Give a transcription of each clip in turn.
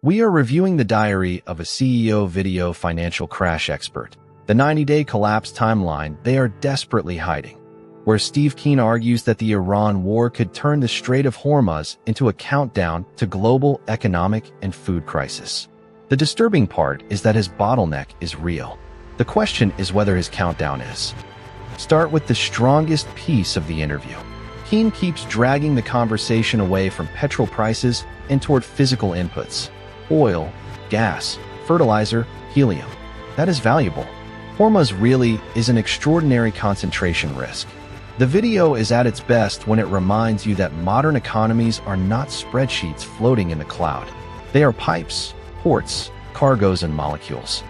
We are reviewing the diary of a CEO video financial crash expert, the 90-day collapse timeline they are desperately hiding, where Steve Keen argues that the Iran war could turn the Strait of Hormuz into a countdown to global economic and food crisis. The disturbing part is that his bottleneck is real. The question is whether his countdown is. Start with the strongest piece of the interview. Keen keeps dragging the conversation away from petrol prices and toward physical inputs. Oil, gas, fertilizer, helium. That is valuable. Hormuz really is an extraordinary concentration risk. The video is at its best when it reminds you that modern economies are not spreadsheets floating in the cloud. They are pipes, ports, cargoes, and molecules.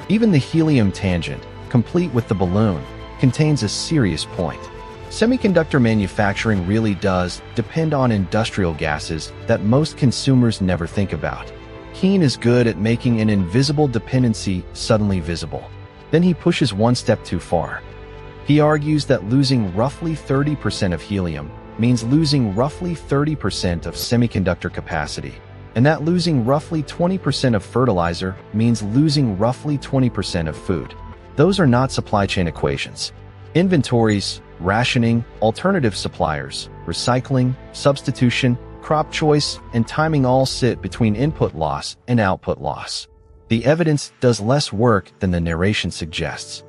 Even the helium tangent, complete with the balloon, contains a serious point. Semiconductor manufacturing really does depend on industrial gases that most consumers never think about. Keen is good at making an invisible dependency suddenly visible. Then he pushes one step too far. He argues that losing roughly 30% of helium means losing roughly 30% of semiconductor capacity, and that losing roughly 20% of fertilizer means losing roughly 20% of food. Those are not supply chain equations. Inventories, rationing, alternative suppliers, recycling, substitution, crop choice, and timing all sit between input loss and output loss. The evidence does less work than the narration suggests.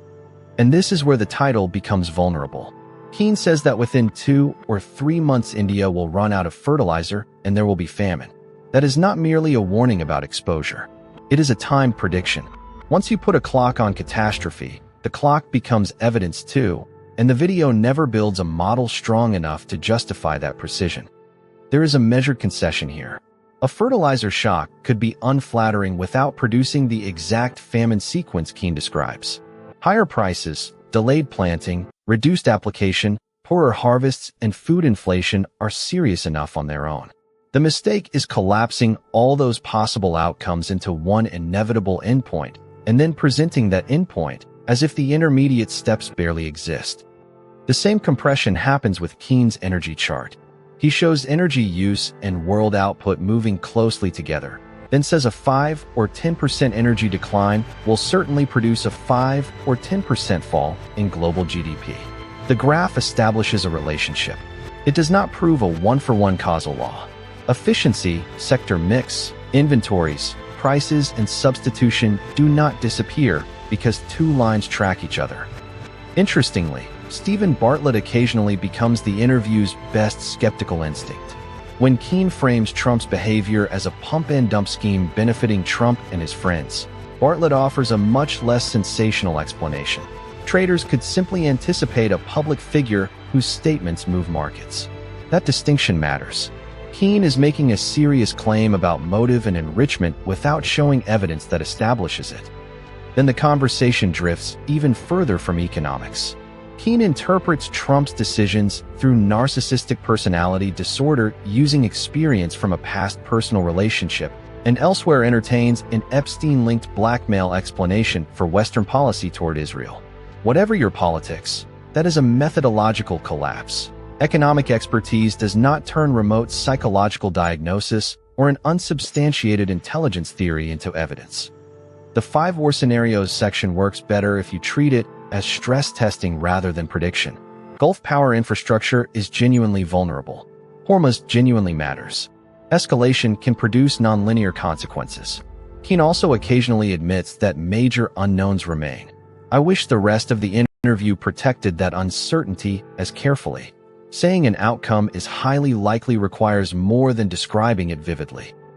And this is where the title becomes vulnerable. Keen says that within 2 or 3 months India will run out of fertilizer and there will be famine. That is not merely a warning about exposure. It is a time prediction. Once you put a clock on catastrophe, the clock becomes evidence too, and the video never builds a model strong enough to justify that precision. There is a measured concession here. A fertilizer shock could be unflattering without producing the exact famine sequence Keen describes. Higher prices, delayed planting, reduced application, poorer harvests, and food inflation are serious enough on their own. The mistake is collapsing all those possible outcomes into one inevitable endpoint, and then presenting that endpoint as if the intermediate steps barely exist. The same compression happens with Keen's energy chart. He shows energy use and world output moving closely together, then says a 5 or 10% energy decline will certainly produce a 5 or 10% fall in global GDP. The graph establishes a relationship. It does not prove a one-for-one causal law. Efficiency, sector mix, inventories, prices, and substitution do not disappear because two lines track each other. Interestingly, Stephen Bartlett occasionally becomes the interview's best skeptical instinct. When Keen frames Trump's behavior as a pump-and-dump scheme benefiting Trump and his friends, Bartlett offers a much less sensational explanation. Traders could simply anticipate a public figure whose statements move markets. That distinction matters. Keen is making a serious claim about motive and enrichment without showing evidence that establishes it. Then the conversation drifts even further from economics. Keen interprets Trump's decisions through narcissistic personality disorder using experience from a past personal relationship, and elsewhere entertains an Epstein-linked blackmail explanation for Western policy toward Israel. Whatever your politics, that is a methodological collapse. Economic expertise does not turn remote psychological diagnosis or an unsubstantiated intelligence theory into evidence. The 5 war scenarios section works better if you treat it as stress testing rather than prediction. Gulf power infrastructure is genuinely vulnerable. Hormuz genuinely matters. Escalation can produce nonlinear consequences. Keen also occasionally admits that major unknowns remain. I wish the rest of the interview protected that uncertainty as carefully. Saying an outcome is highly likely requires more than describing it vividly.